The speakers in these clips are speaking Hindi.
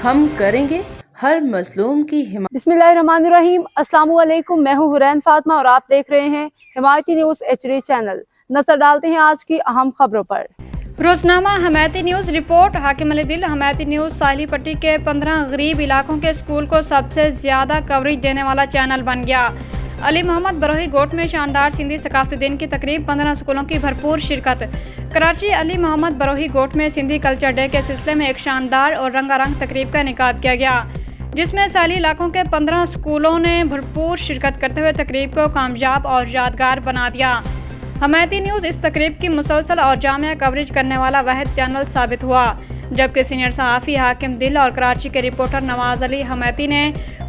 हम करेंगे हर मजलूम की हिमायत। बिस्मिल्लाहिर्रहमानिर्रहीम। अस्सलाम वालेकुम। मैं हूँ हुरैन फातिमा और आप देख रहे हैं हिमायती न्यूज़ HD चैनल। नजर डालते हैं आज की अहम खबरों पर। रोजनामा हमायती न्यूज़ रिपोर्ट। हाकिम अली दिल हमायती न्यूज़ साहिली पट्टी के 15 गरीब इलाकों के स्कूल को सबसे ज़्यादा कवरेज देने वाला चैनल बन गया। अली मोहम्मद बरोही गोट में शानदार सिंधी सकाफती दिन की तकरीब, 15 स्कूलों की भरपूर शिरकत। कराची अली मोहम्मद बरोही गोट में सिंधी कल्चर डे के सिलसिले में एक शानदार और रंगारंग तकरीब का इनेकाद किया गया, जिसमें साहिली इलाकों के 15 स्कूलों ने भरपूर शिरकत करते हुए तकरीब को कामयाब और यादगार बना दिया। हमायती न्यूज़ इस तकरीब की मुसलसल और जामिया कवरेज करने वाला वाहिद चैनल साबित हुआ, जबकि सीनियर सहाफ़ी हाकिम दिल और कराची के रिपोर्टर नवाज अली हमायती ने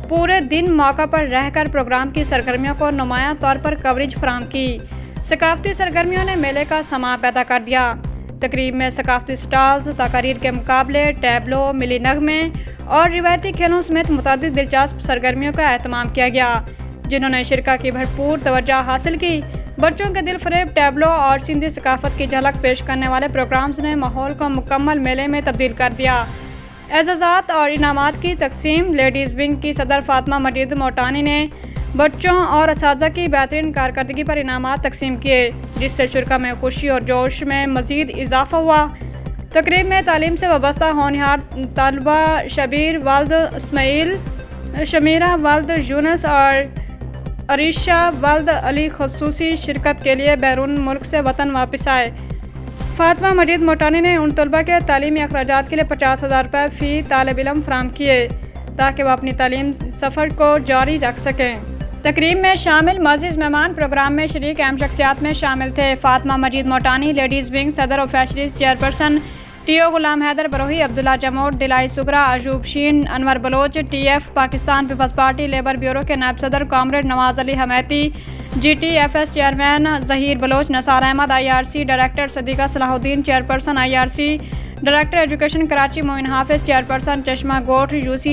पूरे दिन मौका पर रहकर प्रोग्राम की सरगर्मियों को नुमायां तौर पर कवरेज फराहम की। सकाफती सरगर्मियों ने मेले का समा पैदा कर दिया। तकरीब में सकाफती स्टॉल्स, तकारीर के मुकाबले, टैबलो, मिली नगमे और रिवायती खेलों समेत मुतादिद दिलचस्प सरगर्मियों का एहतमाम किया गया, जिन्होंने शिरका की भरपूर तवज्जो हासिल की। बच्चों के दिल फरेब टैबलो और सिंधी सकाफत की झलक पेश करने वाले प्रोग्राम्स ने माहौल को मुकम्मल मेले में तब्दील कर दिया। एजाज़ात और इनामात की तकसीम। लेडीज़ विंग की सदर फातिमा मजीद मोटानी ने बच्चों और असातिज़ा की बेहतरीन कारकर्दगी पर इनामात तकसीम किए, जिससे शुरा में खुशी और जोश में मज़ीद इजाफा हुआ। तकरीब में तालीम से वाबस्ता होनहार तलबा शबीर वल्द इस्माइल, शमीरा वल्द यूनुस और अरीशा वल्द अली खसूसी शिरकत के लिए बैरून मुल्क से वतन वापस आए। फातिमा मजीद मोटानी ने उन तलबा के तालीमी अखराजात के लिए 50,000 रुपये फ़ी तालिब इल्म फराहम किए, ताकि वह अपनी तालीम सफ़र को जारी रख सकें। तकरीब में शामिल मज़ीज़ मेहमान प्रोग्राम में शरीक अहम शख्सियात में शामिल थे। फातिमा मजीद मोटानी, लेडीज़ विंग सदर और fisheries chairperson TO Ghulam Haider Brohi, Abdullah Jamot, दिलाई Sughra, Ajoob Sheen, Anwar Baloch, TF Pakistan Peoples Party Labour Bureau के नायब सदर comrade Nawaz Ali Hamayati, GTFS chairman Zaheer Baloch, Nisar Ahmed, IRC director Sadiqa Salahuddin, chairperson IRC, director education Karachi Moin Hafiz, chairperson Chashma Goth UC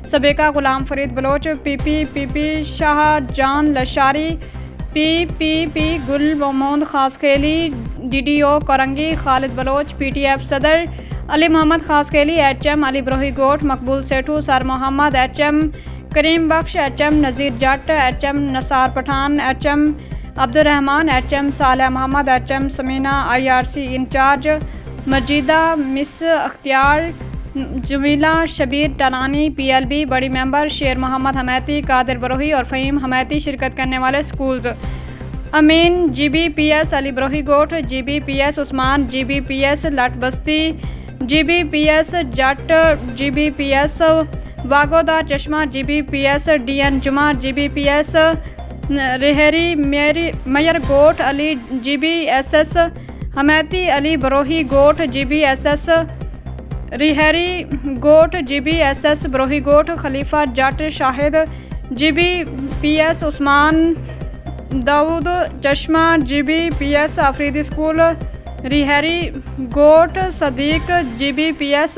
Sabika Ghulam Farid Baloch, PP Shahjahan Lashari, PPP Gul Mohammad खासखेली, DDO Korangi Khalid Baloch, PTF Sadar Ali Mohammad खासखेली, HM Ali Brohi Goth, Maqbool Sethu, sir Mohammad, HM Karim Bakhsh, HM Nazir Jat, HM Nisar Pathan, HM Abdurrahman, HM Saleh Mohammad, HM Samina, IRC in charge Majida, miss Akhtiyar, Jamila Shabbir Talani, PLB बड़ी मेंबर शेर मोहम्मद हमायती, कादिर बरोही और फ़हीम हमायती शिरकत करने वाले स्कूल्स। अमीन GBPS अली बरोही गोट, GBPS उस्मान, GBPS लट बस्ती, GBPS जट, GBPS वागोदा चश्मा, GBPS DN जुमा, GBPS रेहरी मेयर गोट अली, GBSS हमायती अली बरोही गोट, GBSS रिहरी गोट, GBSS बरोही गोट, खलीफा जट शाहिद, GBPS उस्मान दाऊद चश्मा, GBPS अफरीदी स्कूल रिहरी गोट, सदीक GBPS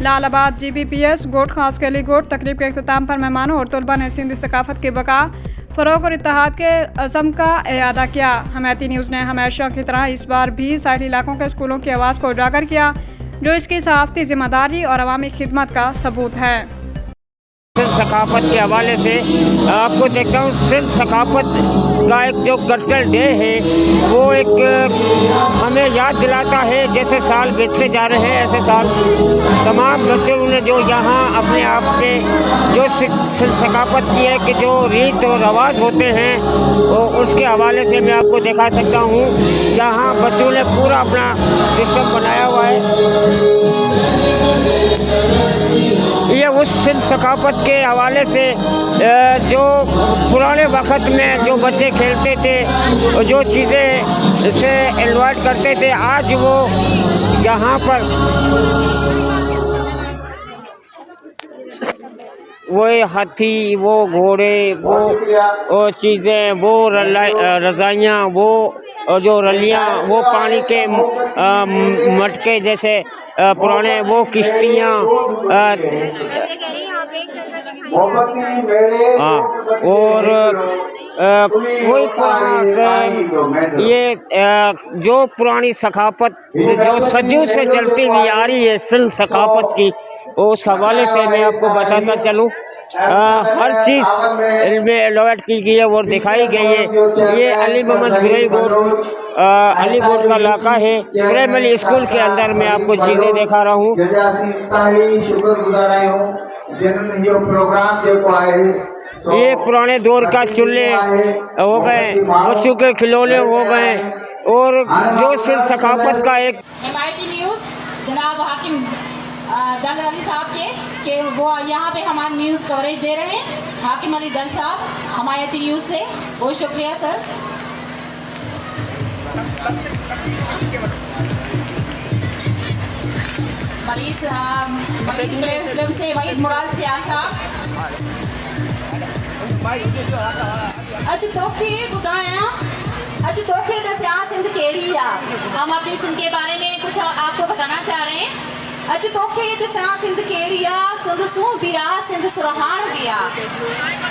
लालाबाद, GBPS गोट खासकेली गोट। तकरीब के अख्ताम पर मेहमानों और तलबा ने सिंधी सकाफत की बका, फ़रोग़ और इत्तेहाद के अज़म का इरादा किया। हमायती न्यूज़ ने हमेशा की तरह इस बार भी साहिली इलाकों के स्कूलों की आवाज़ को उजागर किया, जो इसकी सहाफ़ती ज़िम्मेदारी और अवामी खिदमत का सबूत है। सकाफत के हवाले से आपको देखता हूँ, सिंध सकाफत का एक जो कल्चरल डे है वो एक हमें याद दिलाता है, जैसे साल बीतते जा रहे हैं ऐसे साल तमाम बच्चों ने जो यहाँ अपने आप पे जो सिंध सकाफत की है कि जो रीत और रवाज होते हैं वो उसके हवाले से मैं आपको दिखा सकता हूँ। यहाँ बच्चों ने पूरा अपना सिस्टम बनाया हुआ है। ये उस सिंध सकाफत के हवाले से जो पुराने वक़्त में जो बच्चे खेलते थे, जो चीज़ें से एनवाइट करते थे, आज वो यहाँ पर वो हाथी, वो घोड़े, वो चीज़ें, वो रज़ाइयाँ, वो और जो रलियाँ, वो पानी के मटके जैसे पुराने, वो किश्तियाँ, और ये जो पुरानी सकाफत जो सदियों से चलती हुई आ रही है सिंध सकाफत की, उस हवाले से मैं आपको बताता चलूँ, हर चीज़ इनमें एलोवेट की गई है और दिखाई गई है। ये अली मोहम्मद बरोही गोट अलीगढ़ का इलाका है। प्राइमरी स्कूल के अंदर मैं आपको चीज़ें दिखा रहा हूँ। ये पुराने दौर का चूल्हे हो गए, बच्चों के खिलौने हो गए, और जो सिर्फ सकाफत का एक हिमायती न्यूज़ जनाब हाकिम दल अली साहब के वो यहाँ पे हमारी न्यूज़ कवरेज दे रहे हैं। हाकिम अली दल साहब हिमायती न्यूज़ से, बहुत शुक्रिया सर। फिल्म से वहीद मुराद सियाल साहब। अच्छा तोखे ॿुधायां, अच्छा तोखे दसिया सिंध कहिड़ी आहे। हम अपनी सिंध के बारे में कुछ आपको बताना चाह रहे हैं। अच्छा तोखे दसिया सिंध कहिड़ी आहे। सिंध सूह भी आहे, सिंध सुरहाण भी आहे,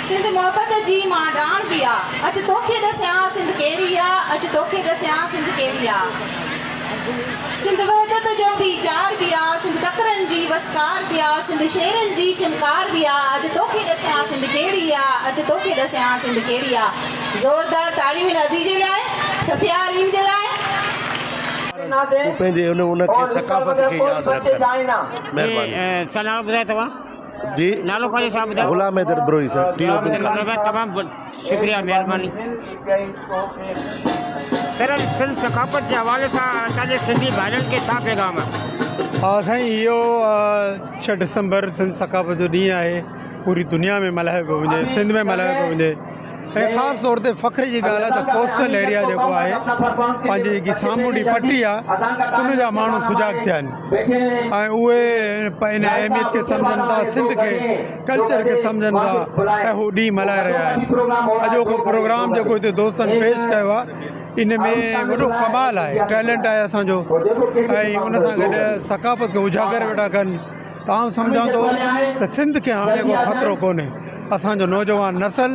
सिंध मोहब्बत जी मांडाण भी आहे। अच्छा तोखे दसिया सिंध कहिड़ी आहे। अच्छा तोखे दसिया सिंध कहिड़ी आहे। सिंध वहदत जो वीचार भी आहे, सिंध ककरनि जी वसकार भी आहे, सिंध शेरनि जी शिमकार भी आहे। अॼु तोखे दसिया सिंध कहिड़ी आहे। अॼु तोखे दसिया सिंध कहिड़ी आहे। ज़ोरदार ताड़ियूं नदी जे लाइ, सफ़िया अलीम जे लाइ। सकाफत खे यादि रखनि। महिरबानी। सलाम ॿुधाए तव्हां जी नालो पंहिंजो छा ॿुधायो? गुलाम हैदर बरोही सर। तमामु शुक्रिया, महिरबानी। सर सिंध सकाफत जे हवाले सां असांजे सिंधी भाइरनि खे छा पैगाम आहे? साईं इहो 6 डिसंबर सिंध सकाफत जो ॾींहुं आहे। पूरी दुनिया में मल्हायो पियो वञे, सिंध में मल्हायो पियो वञे। ऐं ख़ासि तौर ते फ़ख्र जी ॻाल्हि आहे त कोस्टल एरिया जेको आहे, पंहिंजी जेकी सामुंडी पट्टी आहे, उन जा माण्हू सुजाॻ थिया आहिनि ऐं उहे इन अहमियत खे सम्झनि था, सिंध खे कल्चर खे सम्झनि था ऐं हू ॾींहुं मल्हाए रहिया आहिनि। अॼोको प्रोग्राम जेको हिते दोस्तनि पेश कयो आहे, इन में वॾो कमाल आहे, टैलेंट आहे असांजो, ऐं उन सां गॾु सकाफ़त खे उजागर वेठा कनि। त आउं सम्झां थो त सिंध खे हाणे को ख़तरो कोन्हे। असांजो नौजवान नसल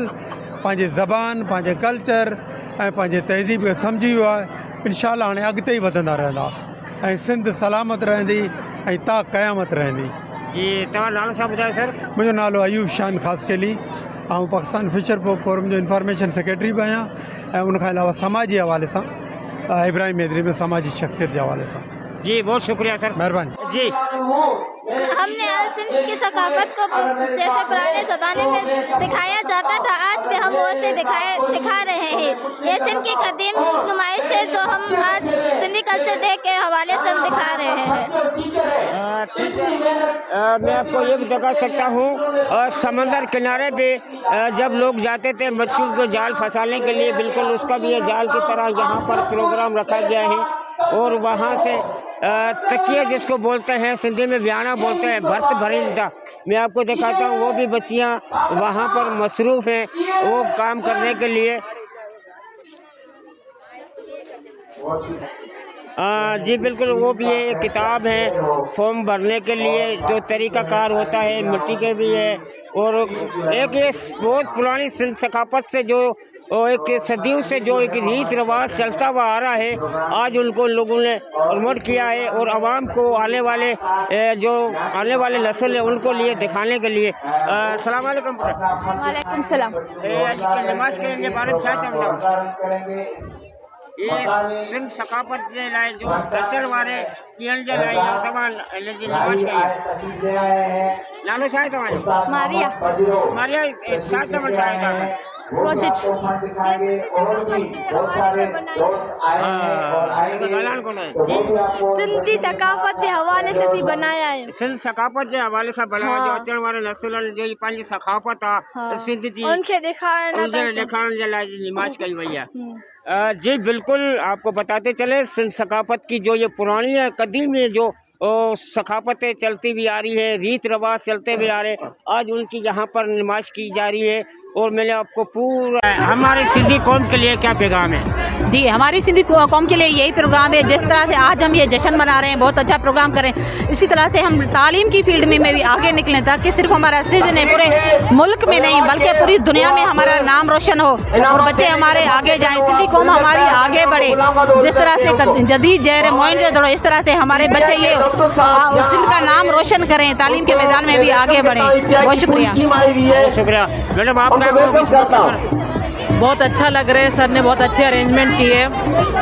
पंहिंजी ज़बान, पंहिंजे कल्चर ऐं पंहिंजे तहज़ीब खे सम्झी वियो आहे। इंशाअल्लाह हाणे अॻिते ई वधंदा रहंदा ऐं सिंध सलामत रहंदी ऐं ता क़यामत रहंदी। जी तव्हां नालो छा ॿुधायो सर? मुंहिंजो नालो अयूब शान ख़ासकेली, ऐं पाकिस्तान फिशर फोरम जो इंफॉर्मेशन सेक्रेटरी बि आहियां ऐं उनखां अलावा समाजी हवाले सां इब्राहिम मैदरी में समाजी शख्सियत जे हवाले सां। जी बहुत शुक्रिया सर, महिरबानी। जी हमने सिंध की सकाफत को जैसे पुराने ज़माने में दिखाया जाता था, आज भी हम वैसे दिखा रहे हैं। ये सिंध की कदीम नुमाइश है जो हम आज सिंधी कल्चर डे के हवाले से हम दिखा रहे हैं। मैं आपको ये भी दिखा सकता हूँ, समंदर किनारे पे जब लोग जाते थे मच्छियों को जाल फंसाने के लिए, बिल्कुल उसका भी ये जाल की तरह यहाँ पर प्रोग्राम रखा गया है। और वहाँ से तकिया जिसको बोलते हैं, सिंधी में ब्याना बोलते हैं, भर्त भरिंदा, मैं आपको दिखाता हूँ। वो भी बच्चियाँ वहाँ पर मसरूफ़ हैं वो काम करने के लिए। जी बिल्कुल, वो भी है, किताब है फॉर्म भरने के लिए जो तरीक़ाकार होता है, मिट्टी के भी है। और एक ये बहुत पुरानी सिंध सकाफत से जो एक सदियों से जो एक रीत रिवाज चलता हुआ आ रहा है, आज उनको लोगों ने प्रमोट किया है और आवाम को आने वाले नस्ल है उनको लिए दिखाने के लिए। अस्सलाम वालेकुम। वालेकुम सलाम। नमाज के बारे में क्या चवंदा? ये सिंध सकाफत जे लाइ जो कल्चर वारे पीअण जे लाइ तव्हां हिनजी नमाज कई। नालो छा आहे तव्हांजो? मारिया। मारिया, छा चवणु चाहियो था? प्रोजेक्ट सिंधी सकाफत जे हवाले से सी बनाया है। सिंध सकाफत जे हवाले सां बनाया जो अचण वारे नस्लनि जो पंहिंजी सकाफत आहे सिंध जी, उनखे ॾेखारण जे लाइ निमाज कई वई आहे। जी बिल्कुल, आपको बताते चले सिंध सकाफत की जो ये पुरानी है, कदीम है, जो सकाफतें चलती भी आ रही है, रीत रिवाज चलते भी आ रहे, आज उनकी यहाँ पर नुमाइश की जा रही है। और मैंने आपको पूरा हमारे सिंधी कौम के लिए क्या पैगाम है? जी, हमारी सिंधी कौम के लिए यही प्रोग्राम है। जिस तरह से आज हम ये जश्न मना रहे हैं, बहुत अच्छा प्रोग्राम करें, इसी तरह से हम तालीम की फील्ड में भी आगे निकलें, ताकि सिर्फ हमारा सिंध नहीं, पूरे मुल्क में नहीं बल्कि पूरी दुनिया में हमारा नाम रोशन हो और बच्चे हमारे आगे जाएं, सिंधी कौम हमारी आगे बढ़े। जिस तरह से जदीद जहर मोइंजोदड़ो, इस तरह से हमारे बच्चे ये सिंध का नाम रोशन करें, तालीम के मैदान में भी आगे बढ़ें। बहुत शुक्रिया। शुक्रिया मैडम, आपका बहुत अच्छा लग रहा है। सर ने बहुत अच्छे अरेंजमेंट किए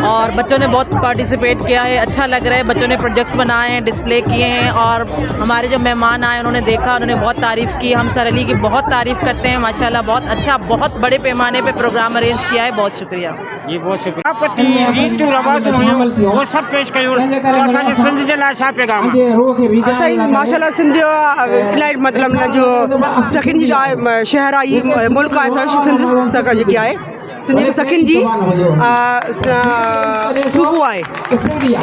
और बच्चों ने बहुत पार्टिसिपेट किया है। अच्छा लग रहा है। बच्चों ने प्रोजेक्ट्स बनाए हैं, डिस्प्ले किए हैं और हमारे जो मेहमान आए उन्होंने देखा, उन्होंने बहुत तारीफ़ की। हम सर अली की बहुत तारीफ़ करते हैं। माशाल्लाह बहुत अच्छा, बहुत बड़े पैमाने पे प्रोग्राम अरेंज किया है। बहुत शुक्रिया जी, बहुत शुक्रिया। वो सब पेश कयो सिंध जे लाइ छा पैगाम? माशाल्लाह सिंध इलाही मतलब न जो सखिन जी शहर आई मुल्क आहे सिंध सरकार जेकी आहे सिंधी में सखिन जी सूबो आहे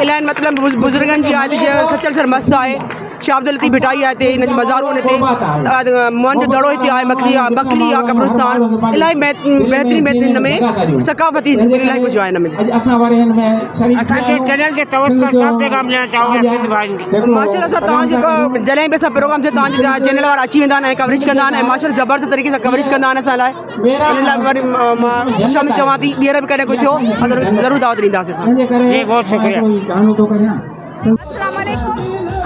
इलाही मतलब बुजुर्गनि जी आहे जीअं सचल सर मस्त आहे शाह अब्दुल लतीफ़ भिटाई आहे हिते हिन जो मज़ारो हिते मोइंजोदड़ो हिते आहे बकली आहे कब्रिस्तान इलाही बहितरीन में सकाफ़ती इलाही कुझु आहे हिन में। चैनल के तवज्जो छा पैगाम ॾियणु चाहो सिंध भाइयुनि खे? माशाल्लाह सां तव्हांजो जॾहिं बि असां प्रोग्राम थिए तव्हांजे चैनल वारा अची वेंदा आहिनि ऐं कवरेज कंदा आहिनि ऐं माशाल्लाह ज़बरदस्त तरीक़े सां कवरेज कंदा आहिनि असां लाइ। इन लाइ वरी मां शाम चवां थी ॿीहर बि कॾहिं कुझु थियो ज़रूरु दावत ॾींदासीं असां। जी, बहुत शुक्रिया। अस्सलाम वालेकुम।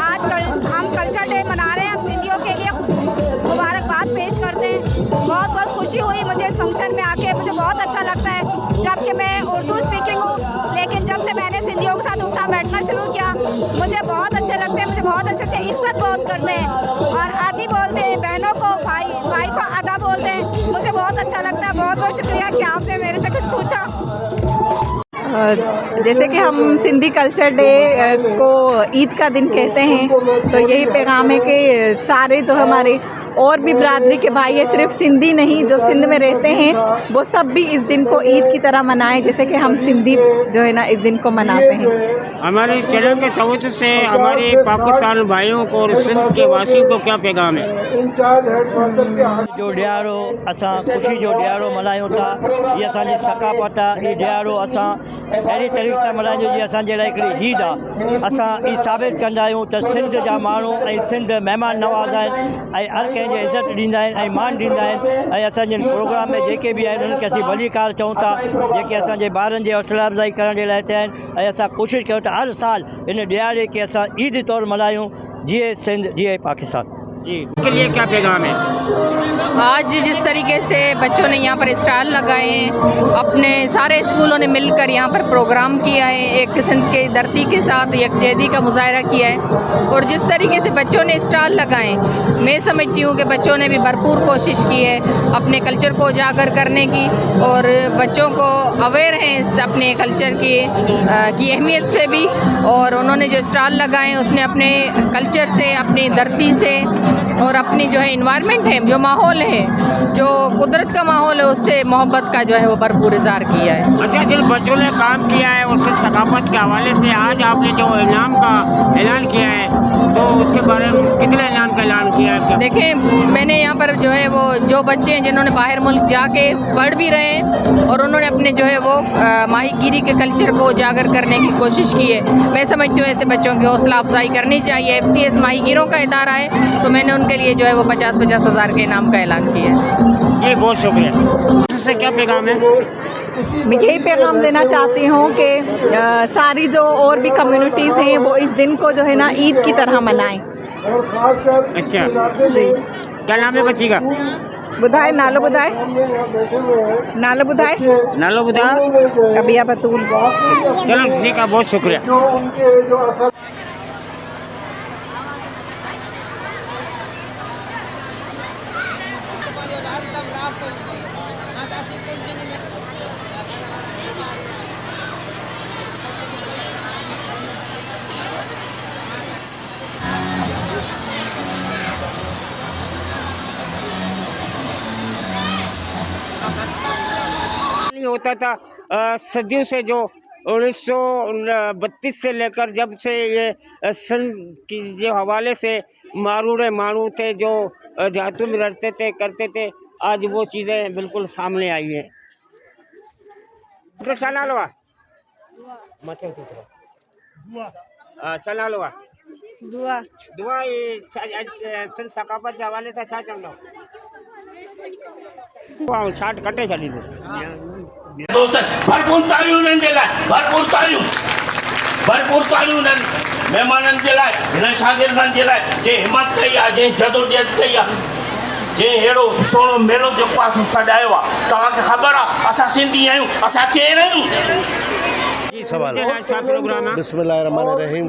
आज हम कल्चर डे मना रहे हैं। हम सिंधियों के लिए मुबारकबाद पेश करते हैं। बहुत बहुत खुशी हुई मुझे इस फंक्शन में आके। मुझे बहुत अच्छा लगता है जबकि मैं उर्दू स्पीकिंग हूँ, लेकिन जब से मैंने सिंधियों के साथ उठना बैठना शुरू किया मुझे बहुत अच्छे लगते हैं। मुझे बहुत अच्छे लगते हैं, इज्जत बहुत करते हैं और आदि बोलते हैं, बहनों को भाई को आदा बोलते हैं। मुझे बहुत अच्छा लगता है। बहुत बहुत शुक्रिया कि आपने मेरे से कुछ पूछा। जैसे कि हम सिंधी कल्चर डे को ईद का दिन कहते हैं, तो यही पैगाम है कि सारे जो हमारे और भी बिरादरी के भाई है, सिर्फ सिंधी नहीं, जो सिंध में रहते हैं वो सब भी इस दिन को ईद की तरह मनाएं, जैसे कि हम सिंधी जो है ना इस दिन को मनाते हैं। हमारे चैनल के तवज्जो से हमारे पाकिस्तान भाइयों को और सिंध के वासियों को क्या पैगाम है? जो ॾियारो असां ख़ुशी जो ॾियारो मल्हायूं था, ये असांजी सकाफ़त आहे। ये ॾियारो असां अहिड़ी तरीक़े सां मल्हायूं जीअं असांजे लाइ हिकिड़ी ईद आहे। असां ई साबित कंदा आहियूं त सिंध जा माण्हू ऐं सिंध महिमान नवाज़ आहिनि ऐं हर कंहिंजे इज़त ॾींदा आहिनि ऐं मान ॾींदा आहिनि ऐं असांजे प्रोग्राम में जेके बि आहिनि उन्हनि खे असीं वलीकार चऊं था, जेके असांजे ॿारनि जे हौसला अफ़ज़ाई करण जे लाइ हिते आहिनि ऐं असां कोशिशि कयूं था हर साल इन ॾियारे खे असां ईद तौरु मल्हायूं। जिए सिंध जिए पाकिस्तान। जी, के लिए क्या पैगाम है? आज जिस तरीके से बच्चों ने यहाँ पर स्टॉल लगाए हैं, अपने सारे स्कूलों ने मिलकर यहाँ पर प्रोग्राम किया है, एक सिंध के धरती के साथ यकजहती का मुजाहरा किया है और जिस तरीके से बच्चों ने स्टॉल लगाए, मैं समझती हूँ कि बच्चों ने भी भरपूर कोशिश की है अपने कल्चर को उजागर करने की और बच्चों को अवेयर हैं अपने कल्चर की अहमियत से भी। और उन्होंने जो स्टॉल लगाए उसने अपने कल्चर से, अपनी धरती से और अपनी जो है इन्वायरमेंट है, जो माहौल है, जो कुदरत का माहौल है, उससे मोहब्बत का जो है वो भरपूर इज़हार किया है। अच्छा, जिन बच्चों ने काम किया है उससे सकाफत के हवाले से आज आपने जो इनाम का ऐलान किया है, तो उसके बारे में कितने इनाम का ऐलान किया है? देखिए, मैंने यहाँ पर जो है वो जो बच्चे हैं जिन्होंने बाहर मुल्क जाके पढ़ भी रहे हैं और उन्होंने अपने जो है वो माहीगीरी के कल्चर को उजागर करने की कोशिश की है। मैं समझती हूँ ऐसे बच्चों की हौसला अफजाई करनी चाहिए। FCS माहीगीरों का इदारा है, तो मैंने उनके लिए जो है वो 50-50 हज़ार के इनाम का ऐलान किया है। ये बहुत शुक्रिया। इससे क्या पैगाम है? मैं यही पैगाम देना चाहती हूँ कि सारी जो और भी कम्युनिटीज़ हैं वो इस दिन को जो है ना ईद की तरह मनाएं। अच्छा जी, क्या नाम है बच्ची का? बुधाए नालो बुधाए नालो बुधाए नालो बुधा कबिया बतूल। चलो जी का बहुत शुक्रिया। होता था सदियों से, जो 1932 से लेकर जब से ये सिंध की जो हवाले से मारूड़े मानू थे जो देहातों में रहते थे करते थे, आज वो चीज़ें बिल्कुल सामने आई हैं। तो चला लो चला लो दुआ दुआ सिंध सकाफ़त के हवाले से छा चवंदव? शार्ट कटे छॾींदुसि। दोस्तनि भरपूर तालियूं उन्हनि जे लाइ, भरपूर तालियूं उन्हनि महिमाननि जे लाइ, हिननि शागिर्दनि जे लाइ जे हिमत कई आहे, जंहिं जदोजहद कई आहे, जंहिं अहिड़ो सुहिणो मेलो जेको आहे सजायो आहे। तव्हांखे ख़बर आहे असां सिंधी आहियूं, असां केरु आहियूं? सवाल बिस्मिल्लाहिर्रहमानिर्रहीम।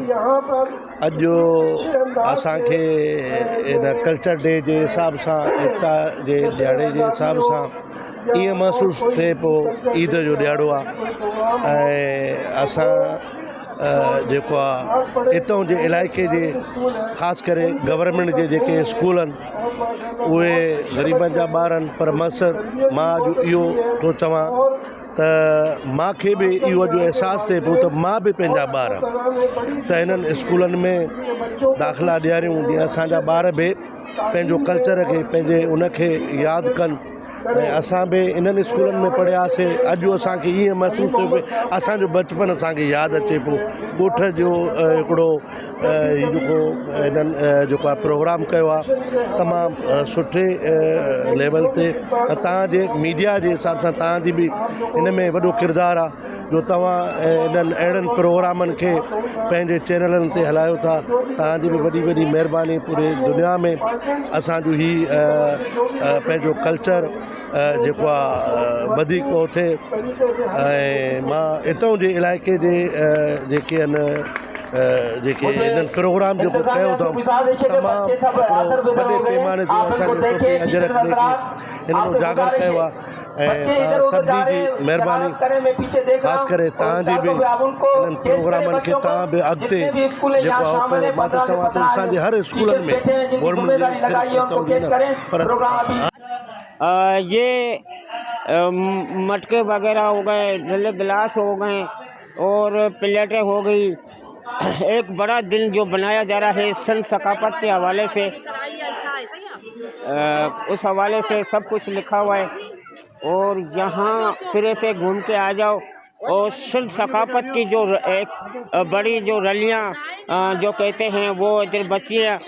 अॼु असांखे इन कल्चर डे जे हिसाब सां, एकता जे ॾियारे जे हिसाब सां ईअं महसूसु थिए पियो ईद जो ॾियारो आहे। ऐं असां जेको आहे हितां जे इलाइक़े जे ख़ासि करे गवर्नमेंट जे जेके स्कूल आहिनि उहे ग़रीबनि जा ॿार आहिनि, पर मक़सदु मां अॼु इहो थो चवां त मूंखे बि इहो अॼु अहसासु थिए पियो त मां बि पंहिंजा ॿार त हिननि स्कूलनि में दाख़िला ॾियारियूं, जीअं असांजा ॿार बि पंहिंजो कल्चर खे, पंहिंजे उनखे यादि कनि। ऐं असां बि इन्हनि स्कूलनि में पढ़ियासीं। अॼु असांखे ईअं महसूसु थियो पियो असांजो बचपन असांखे यादि अचे पियो। ॻोठ जो हिकिड़ो जेको हिननि जेको आहे प्रोग्राम कयो आहे तमामु सुठे लेवल ते। तव्हांजे मीडिया जे हिसाब सां तव्हांजी बि हिन में वॾो किरदारु आहे जो तव्हां इन्हनि अहिड़नि प्रोग्रामनि खे पंहिंजे चैनलनि ते हलायो था। तव्हांजी बि वॾी वॾी महिरबानी। पूरे दुनिया में असांजो ही पंहिंजो कल्चर जेको आहे वधीक पियो थिए। ऐं मां हितां जे इलाइक़े जे जेके आहिनि जेके हिननि प्रोग्राम जेको कयो अथऊं तमामु वॾे पैमाने ते असांजे अजरक ॾे हिननि उजागर कयो आहे। ऐं सभिनी जी महिरबानी, ख़ासि करे तव्हांजी बि हिननि प्रोग्रामनि खे तव्हां बि अॻिते जेको आहे मां त चवां थो असांजे हर स्कूलनि में गवर्नमेंट पर ये मटके वगैरह हो गए, जले गिलास हो गए और प्लेटें हो गई। एक बड़ा दिन जो बनाया जा रहा है सिंध सकाफ़त के हवाले से, उस हवाले से सब कुछ लिखा हुआ है। और यहाँ फिर से घूम के आ जाओ और सिंध सकाफ़त की जो एक बड़ी जो रलियाँ जो कहते हैं वो जो बच्चियाँ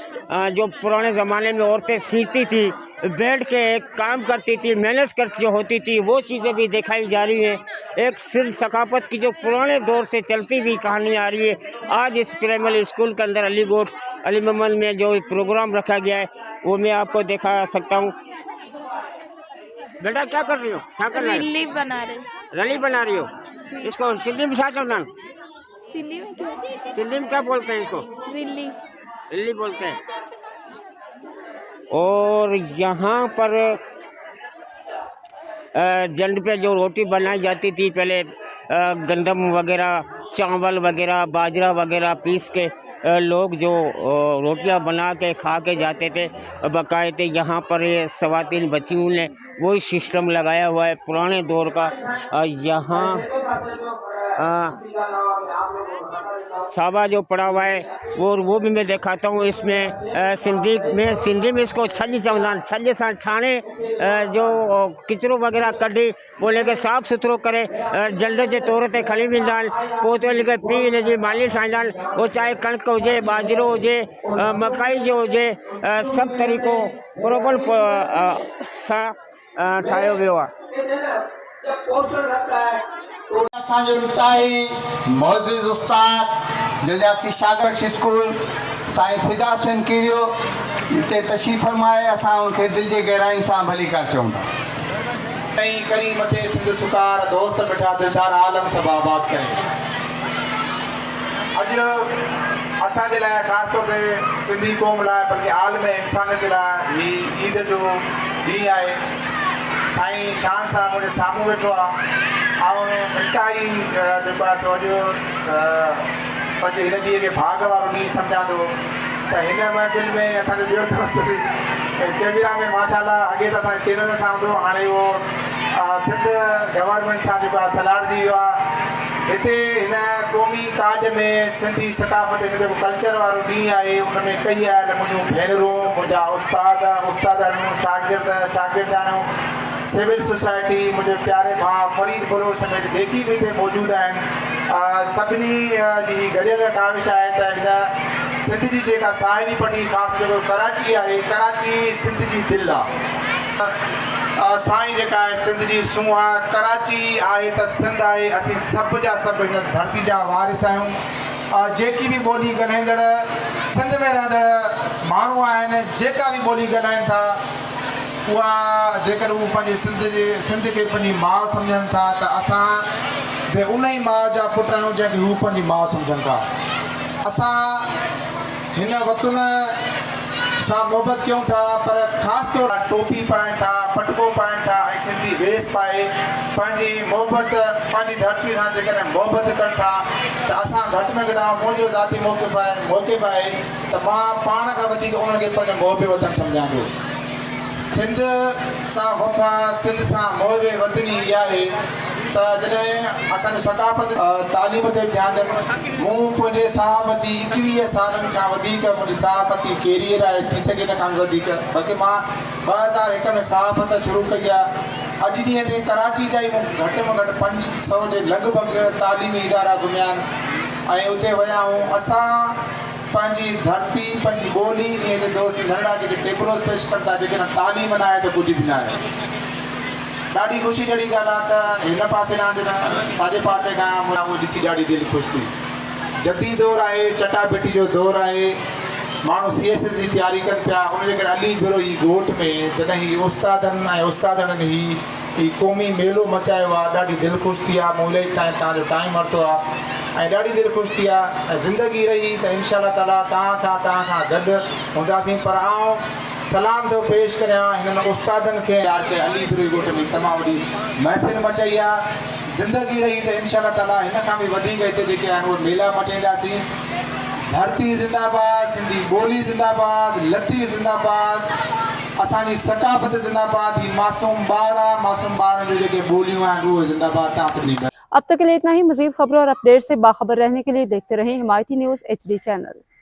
जो पुराने ज़माने में औरतें सीती थी, बैठ के काम करती थी, मेहनत कर जो होती थी, वो चीज़ें भी दिखाई जा रही हैं। एक सिंध सकाफ़त की जो पुराने दौर से चलती हुई कहानी आ रही है। आज इस प्राइमरी स्कूल के अंदर अली मोहम्मद में जो प्रोग्राम रखा गया है वो मैं आपको दिखा सकता हूँ। बेटा क्या कर रही हो? क्या कर रही हो? रली बना रही। रली बना रही हो? इसको सिंधी में क्या चलना? सिंधी में क्या बोलते हैं इसको? रिल्ली बोलते हैं। और यहाँ पर जंड पे जो रोटी बनाई जाती थी पहले गंदम वगैरह, चावल वगैरह, बाजरा वगैरह पीस के लोग जो रोटियां बना के खा के जाते थे बाकायदे। यहाँ पर ये सवातीन बच्चियों ने वही सिस्टम लगाया हुआ है पुराने दौर का। यहाँ साबा जो पड़ा हुआ है वो भी मैं दिखाता हूँ। इसमें सिंधी में इसको छज चवंदा, छज सां छाणे जो किचरो वगैरह कढी बोले के साफ़ सुथरो करे जल्द के तौर ते खणी वेंदा आहिनि। पोइ तो लिखे पी इन जी माली ठाहींदा आहिनि। वो चाहे कणिक हुजे, बाजरो हुजे, मकाई जो हुजे, सभु तरीक़ो बराबरि सां ठाहियो वियो आहे। असांजो इंतिहाई मोअज़िज़ उस्ताद जलियासी शागिर्द स्कूल साईं फिदा शनकीरियो हिते तशरीफ़ फरमाए। असां उनखे दिलि जी गहराई सां भली कर चऊं था। कई करी मथे सिंध सुकार दोस्त मिठा दिलदार आलम सब आबाद करें। अॼु असांजे लाइ ख़ासि तौर ते सिंधी क़ौम लाइ बल्कि आलम इंसानियत लाइ ही ईद जो ॾींहुं आहे। साईं शान सां मुंहिंजे साम्हूं वेठो आहे ऐं इंतिहाई जेको आहे सो अॼु पंहिंजे हिन ॾींहं खे भाग वारो ॾींहुं सम्झां थो। त हिन महफ़िल में असांजो ॿियो दोस्त कैमरा में माशाल्लाह अॻे त असांजे चैनल सां हूंदो, हाणे उहो सिंध गवर्नमेंट सां जेको आहे सलाह थी वियो आहे। हिते हिन क़ौमी काज में सिंधी सकाफ़त हिन जेको कल्चर वारो ॾींहुं आहे उन में कई आहे त मुंहिंजूं भेनरूं मुंहिंजा उस्तादाणियूं शागिर्दाणियूं सिविल सोसाइटी मुंहिंजे प्यारे भाउ फरीद बुलो समेत जेकी बि हिते मौजूदु आहिनि सभिनी जी गॾियल काविश आहे त हिन सिंध जी जेका साहिली पट्टी ख़ासि जेको कराची आहे कराची सिंध जी दिलि आहे साईं जेका आहे सिंध जी सूंह कराची आहे त सिंध आहे असीं सभु जा सभु हिन धरती जा वारिस आहियूं जेकी बि ॿोली ॻाल्हाईंदड़ सिंध में रहंदड़ माण्हू आहिनि जेका बि ॿोली ॻाल्हाइनि था उहा जेकर उहे पंहिंजे सिंध खे पंहिंजी माउ सम्झनि था त असां बि उन ई माउ जा पुट आहियूं जंहिंखे हू पंहिंजी माउ सम्झनि था। असां हिन वतन सां मोहबत कयूं था पर ख़ासि तौर टोपी पाइनि था पटको पाइनि था ऐं सिंधी वेस पाए पंहिंजी मोहबत पंहिंजी धरती सां जेकॾहिं मोहबत कनि था त असां घटि में घटि मुंहिंजो ज़ाती मौक़े पाए त मां पाण खां वधीक उन्हनि खे पंहिंजो मोहबे वतन सम्झां थो। सिंध सां वफ़ा सिंध सां मोहबे वतनी इहा आहे त जॾहिं असांजो सकाफ़त तालीम ते ध्यानु ॾिनो मूं पंहिंजे सहाफ़ती 21 सालनि खां वधीक मुंहिंजी सहाफ़ती कैरियर आहे थी सघे हिन खां वधीक बल्कि मां 2001 में सहाफ़त शुरू कई आहे। अॼु ॾींहं ते कराची जा ई मूं घटि में घटि 500 जे लॻभॻि तालीमी इदारा घुमिया आहिनि ऐं उते विया आहियूं। असां पंहिंजी धरती पंहिंजी ॿोली जीअं त दोस्त नंढा जेके टेबलोस पेश कनि था जेके तालीम न आहे त कुझु बि न आहे। ॾाढी ख़ुशी जहिड़ी ॻाल्हि आहे त हिन पासे न साॼे पासे खां उहो ॾिसी ॾाढी दिलि ख़ुशि थी। जदी दौरु आहे चटाभेटी जो दौरु आहे माण्हू CSS जी तयारी कनि पिया उनजे करे अली बिरो ही ॻोठ में जॾहिं ही उस्तादनि ऐं उस्तादनि ही क़ौमी मेलो मचायो आहे ॾाढी दिलि ख़ुशि थी आहे। मूं इलाही तव्हांजो टाइम वरितो आहे ऐं ॾाढी दिलि ख़ुशि थी आहे ऐं ज़िंदगी रही त इनशा ताला तव्हां सां गॾु हूंदासीं। पर आउं सलाम थो पेश करियां हिननि उस्तादनि खे यार के अली बिरो ॻोठ में तमामु वॾी महफ़िल मचाई आहे। ज़िंदगी रही त इनशा ताला हिन खां बि वधीक हिते जेके आहिनि उहे मेला मचाईंदासीं। धरती ज़िंदाबाद सिंधी ॿोली ज़िंदाबाद लतीफ़ ज़िंदाबाद असांजी सकाफ़त ज़िंदाबाद ही मासूम ॿार जो जेके ॿोलियूं आहिनि उहे ज़िंदाबाद। तव्हां सभिनी अब तक के लिए इतना ही। मज़ीद खबरों और अपडेट से बाखबर रहने के लिए देखते रहें हिमायती न्यूज़ HD चैनल।